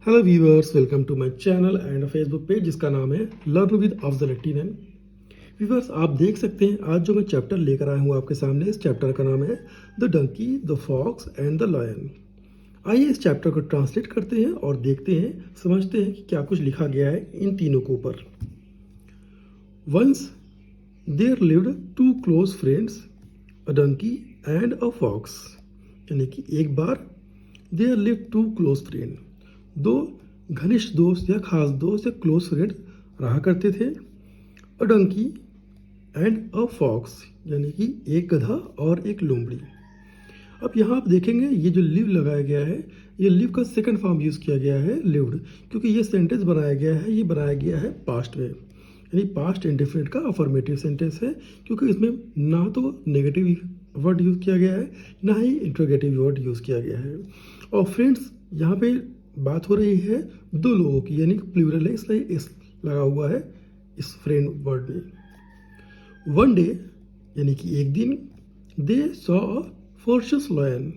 Hello viewers, welcome to my channel and Facebook page जिसका नाम है learn with Afzal eighteen. Viewers, आप देख सकते हैं आज जो मैं चैप्टर लेकर आया हूँ आपके सामने, इस चैप्टर का नाम है the donkey, the fox and the lion. आइए इस चैप्टर को ट्रांसलेट करते हैं और देखते हैं, समझते हैं कि क्या कुछ लिखा गया है इन तीनों के ऊपर। Once there lived two close friends, a donkey and a fox. यानी कि एक बार there live two close friend, दो घनिष्ठ दोस्त या खास दोस्त या क्लोज फ्रेंड रहा करते थे। अ डंकी एंड अ फॉक्स, यानी कि एक गधा और एक लोमड़ी। अब यहाँ आप देखेंगे ये जो लिव लगाया गया है, ये लिव का सेकंड फॉर्म यूज़ किया गया है लिव्ड, क्योंकि ये सेंटेंस बनाया गया है, ये बनाया गया है पास्ट में, यानी पास्ट इंडेफिनिट का अफर्मेटिव सेंटेंस है, क्योंकि इसमें ना तो नेगेटिव वर्ड यूज़ किया गया है ना ही इंट्रोगेटिव वर्ड यूज़ किया गया है। और फ्रेंड्स, यहाँ पे बात हो रही है दो लोगों की, यानी कि प्लूरल है, इसलिए इस लगा हुआ है इस फ्रेंड वर्ड में। वन डे, यानी कि एक दिन, they saw a ferocious lion.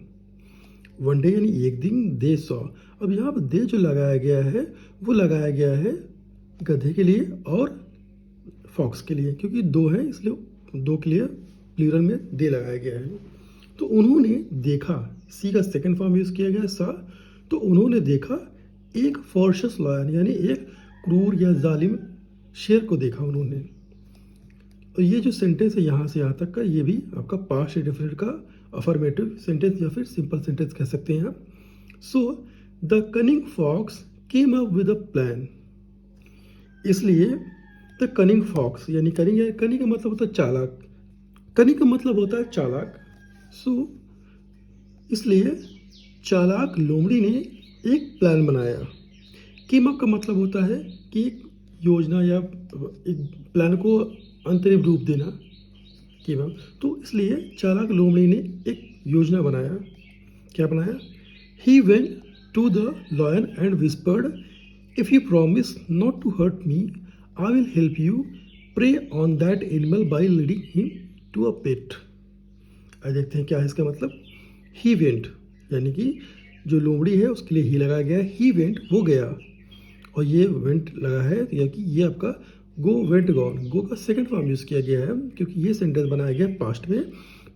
One day यानी एक दिन, दे सॉ, अब यहाँ पर दे जो लगाया गया है वो लगाया गया है गधे के लिए और फॉक्स के लिए, क्योंकि दो है इसलिए दो के लिए प्लूरल में दे लगाया गया है। तो उन्होंने देखा, सी का सेकंड फॉर्म यूज किया गया सा, तो उन्होंने देखा एक फॉर्शियस लायन, यानी एक क्रूर या जालिम शेर को देखा उन्होंने। और ये जो सेंटेंस है यहाँ से यहाँ तक का, ये भी आपका पास्ट इंडेफिनिट का अफर्मेटिव सेंटेंस या फिर सिंपल सेंटेंस कह सकते हैं आप। So the cunning fox came up with a plan. इसलिए द कनिंग फॉक्स, यानी कनिंग का मतलब होता है चालाक, कनिंग का मतलब होता है चालाक। सो इसलिए चालाक लोमड़ी ने एक प्लान बनाया। केम अप का मतलब होता है कि एक योजना या एक प्लान को अंतरिम रूप देना, केम अप। तो इसलिए चालाक लोमड़ी ने एक योजना बनाया। क्या बनाया? He went to the lion and whispered, if you promise not to hurt me, I will help you prey on that animal by leading him to a pit. आज देखते हैं क्या है इसका मतलब। ही वेंट, यानी कि जो लोमड़ी है उसके लिए ही लगाया गया है, ही वेंट वो गया, और ये वेंट लगा है या कि ये आपका गो वेंट गॉन, गो का सेकंड फॉर्म यूज़ किया गया है, क्योंकि ये सेंटेंस बनाया गया है पास्ट में,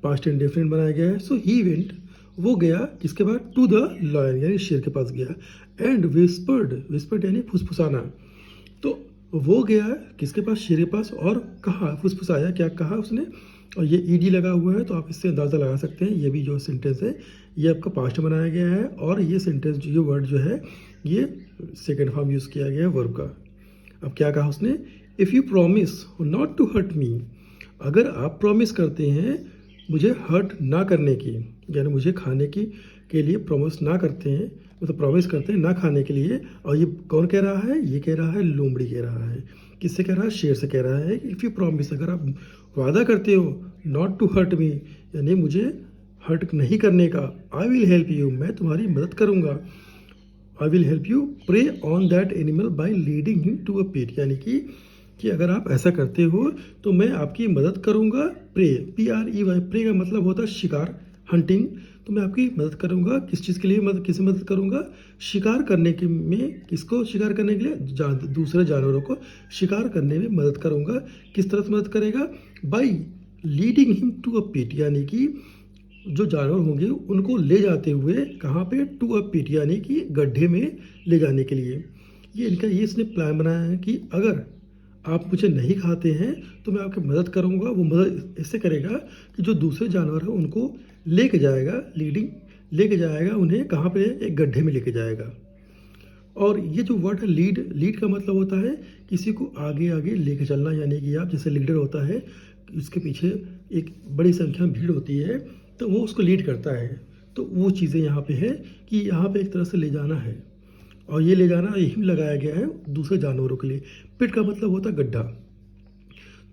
पास्ट इंडेफिनिट बनाया गया है। सो ही वेंट वो गया, किसके पास? टू द लॉयन, यानी शेर के पास गया। एंड विस्पर्ड, विस्पर्ड यानी फुसफुसाना, तो वो गया किसके पास? शेर के पास, और कहा, फुसफुसाया, क्या कहा उसने? और ये ईडी लगा हुआ है, तो आप इससे अंदाज़ा लगा सकते हैं ये भी जो सेंटेंस है ये आपका पास्ट में बनाया गया है, और ये सेंटेंस जो वर्ड जो है ये सेकेंड फॉर्म यूज़ किया गया है वर्ब का। अब क्या कहा उसने? If you promise not to hurt me, अगर आप प्रॉमिस करते हैं मुझे हर्ट ना करने की, यानी मुझे खाने की के लिए प्रॉमिस ना करते हैं, मतलब प्रॉमिस करते हैं ना खाने के लिए। और ये कौन कह रहा है? ये कह रहा है लोमड़ी कह रहा है। किससे कह रहा है? शेर से कह रहा है। इफ़ यू प्रॉमिस, अगर आप वादा करते हो नॉट टू हर्ट मी, यानी मुझे हर्ट नहीं करने का, आई विल हेल्प यू, मैं तुम्हारी मदद करूँगा, I will help you prey on that animal by leading him to a pit, यानी कि अगर आप ऐसा करते हो तो मैं आपकी मदद करूंगा। प्रे, PREY, प्रे का मतलब होता है शिकार, हंटिंग। तो मैं आपकी मदद करूंगा किस चीज़ के लिए? किसी मदद करूंगा? शिकार करने के में, किसको शिकार करने के लिए? दूसरे जानवरों को शिकार करने में मदद करूंगा। किस तरह से मदद करेगा? By leading him to a pit, यानी कि जो जानवर होंगे उनको ले जाते हुए कहाँ पे? टू अ पिट, यानी कि गड्ढे में ले जाने के लिए। ये इनका ये इसने प्लान बनाया है कि अगर आप मुझे नहीं खाते हैं तो मैं आपकी मदद करूंगा। वो मदद इससे करेगा कि जो दूसरे जानवर हैं उनको लेके जाएगा, लीडिंग लेके जाएगा उन्हें कहाँ पे? एक गड्ढे में लेके जाएगा। और ये जो वर्ड है लीड, लीड का मतलब होता है किसी को आगे आगे लेके चलना, यानी कि आप जैसे लीडर होता है, उसके पीछे एक बड़ी संख्या में भीड़ होती है तो वो उसको लीड करता है। तो वो चीज़ें यहाँ पे है कि यहाँ पे एक तरह से ले जाना है, और ये ले जाना यही लगाया गया है दूसरे जानवरों के लिए। पिट का मतलब होता है गड्ढा।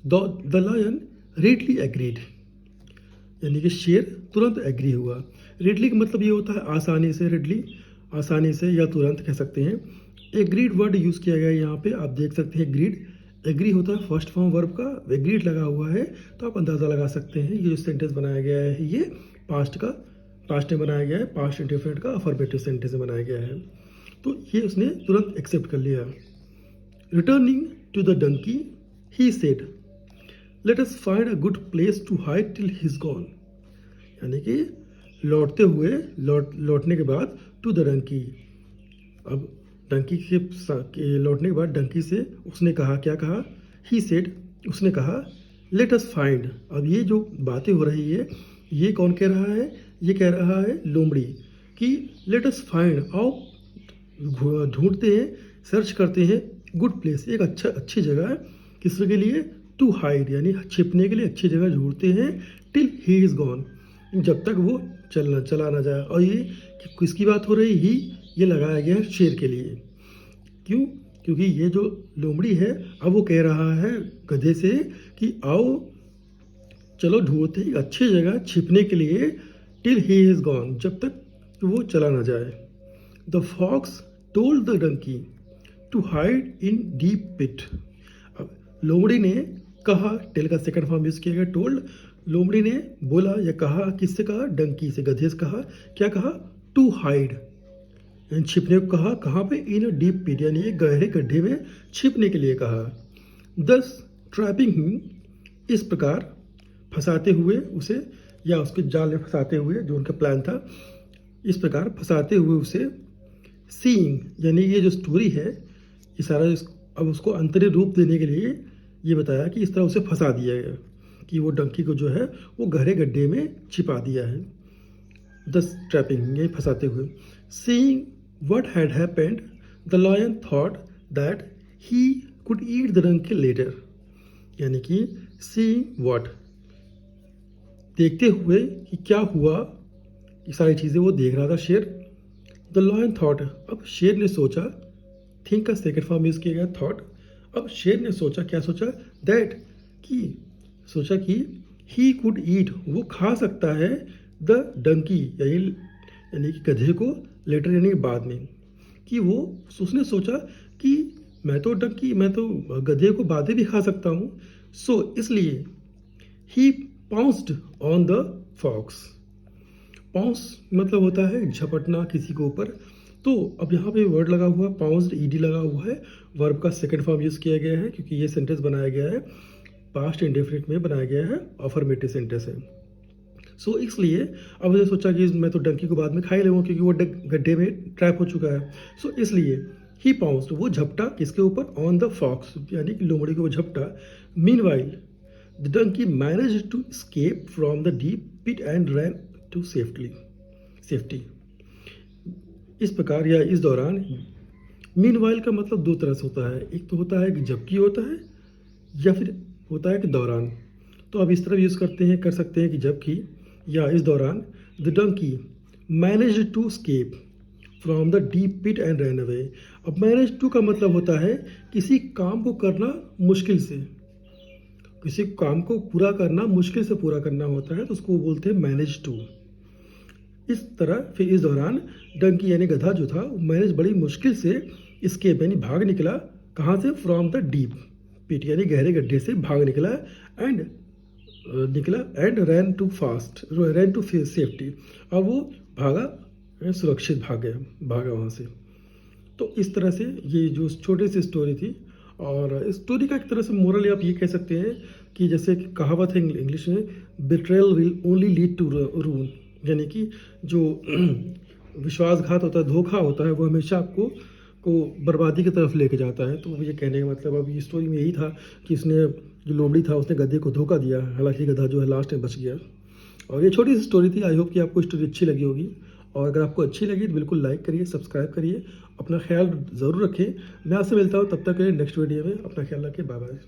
द लायन रेडली एग्रीड, यानी कि शेर तुरंत एग्री हुआ। रेडली का मतलब ये होता है आसानी से, रेडली आसानी से या तुरंत कह सकते हैं। एग्रीड वर्ड यूज़ किया गया है यहाँ पे, आप देख सकते हैं ग्रीड, एग्री होता है फर्स्ट फॉर्म वर्ब का, एग्रीड लगा हुआ है, तो आप अंदाज़ा लगा सकते हैं ये जो सेंटेंस बनाया गया है ये पास्ट में बनाया गया है, पास्ट इंडेफिनिट का अफर्मेटिव सेंटेंस में बनाया गया है। तो ये उसने तुरंत एक्सेप्ट कर लिया। Returning to the donkey he said, let us find a good place to hide till he is gone. यानी कि लौटने के बाद टू द डंकी, अब डंकी के लौटने के बाद डंकी से उसने कहा, क्या कहा, ही सेड, उसने कहा, लेट अस फाइंड। अब ये जो बातें हो रही है ये कौन कह रहा है, ये कह रहा है लोमड़ी कि लेट अस फाइंड, आओ ढूंढते हैं, सर्च करते हैं गुड प्लेस, एक अच्छी जगह है किसके लिए, टू हाइड यानी छिपने के लिए अच्छी जगह ढूंढते हैं, टिल ही इज़ गॉन, जब तक वो चला ना जाए। और ये किसकी बात हो रही, ही ये लगाया गया है शेर के लिए। क्यों, क्योंकि ये जो लोमड़ी है अब वो कह रहा है गधे से कि आओ चलो ढूंढते हैं अच्छी जगह छिपने के लिए, टिल ही इज़ गॉन, जब तक वो चला ना जाए। The fox told the donkey to hide in deep pit. अब लोमड़ी ने कहा, टेल का सेकंड फॉर्म यूज किया गया टोल्ड, लोमड़ी ने बोला या कहा, किससे कहा, डंकी से, गधे से कहा, क्या कहा, टू हाइड, छिपने को कहा, कहाँ पे, इन अ डीप पिट यानी एक गहरे गड्ढे में छिपने के लिए कहा। दस ट्रैपिंग हिम, इस प्रकार फंसाते हुए उसे, या उसके जाल में फंसाते हुए, जो उनका प्लान था, इस प्रकार फंसाते हुए उसे, सीइंग यानी ये जो स्टोरी है ये सारा अब उसको अंतरिम रूप देने के लिए ये बताया कि इस तरह उसे फंसा दिया गया कि वो डंकी को जो है वो गहरे गड्ढे में छिपा दिया है। दस ट्रैपिंग ये फंसाते हुए। Seeing what had happened the lion thought that he could eat the donkey later, यानी कि सीइंग व्हाट, देखते हुए कि क्या हुआ, ये सारी चीज़ें वो देख रहा था शेर। द लायन थॉट, अब शेर ने सोचा, थिंक का सेकंड फॉर्म यूज किया गया थॉट। अब शेर ने सोचा, क्या सोचा, दैट कि, सोचा कि ही कुड ईट, वो खा सकता है, द डंकी यानी कि गधे को, लेटर यानी बाद में, कि वो, उसने सोचा कि मैं तो गधे को बाद में भी खा सकता हूँ। सो इसलिए he pounced on the fox. Pounce मतलब होता है झपटना किसी के ऊपर, तो अब यहाँ पे वर्ड लगा हुआ पाउंस्ड, ईडी लगा हुआ है, वर्ब का सेकंड फॉर्म यूज किया गया है क्योंकि ये सेंटेंस बनाया गया है पास्ट इंडेफिनिट में बनाया गया है, अफर्मेटिव सेंटेंस है। सो इसलिए अब उसने सोचा कि मैं तो डंकी को बाद में खा ही लूँगा क्योंकि वो गड्ढे में ट्रैप हो चुका है। सो इसलिए ही पाउंस्ड, वो झपटा किसके ऊपर, ऑन द फॉक्स यानी कि लोमड़ी को वो झपटा। Meanwhile the donkey managed to escape from the deep pit and ran to safety. इस प्रकार या इस दौरान, मीनवाइल का मतलब दो तरह से होता है, एक तो होता है कि जबकि होता है, या फिर होता है कि दौरान। तो आप इस तरह यूज़ कर सकते हैं कि जबकि या इस दौरान। The donkey managed to escape from the deep pit and ran away. अब मैनेज टू का मतलब होता है किसी काम को करना मुश्किल से, किसी काम को पूरा करना मुश्किल से पूरा करना होता है तो उसको बोलते हैं मैनेज टू। इस तरह फिर इस दौरान डंकी यानी गधा जो था मैनेज बड़ी मुश्किल से एस्केप यानी भाग निकला, कहाँ से, फ्रॉम द डीप पिट यानी गहरे गड्ढे से भाग निकला, एंड रैन टू सेफ्टी। अब वो भागा, सुरक्षित भागा वहाँ से। तो इस तरह से ये जो छोटी सी स्टोरी थी, और इस स्टोरी का एक तरह से मोरल आप ये कह सकते हैं कि जैसे कहावत है इंग्लिश में, betrayal will only lead to ruin, यानी कि जो विश्वासघात होता है, धोखा होता है, वो हमेशा आपको बर्बादी की तरफ लेके जाता है। तो ये कहने का मतलब अब ये स्टोरी में यही था कि इसने, जो लोमड़ी था उसने गधे को धोखा दिया, हालांकि गधा जो है लास्ट में बच गया। और ये छोटी सी स्टोरी थी। आई होप कि आपको स्टोरी अच्छी लगी होगी, और अगर आपको अच्छी लगी तो बिल्कुल लाइक करिए, सब्सक्राइब करिए, अपना ख्याल ज़रूर रखें। मैं आपसे मिलता हूँ, तब तक के लिए नेक्स्ट वीडियो में। अपना ख्याल रखें, बाय बाय।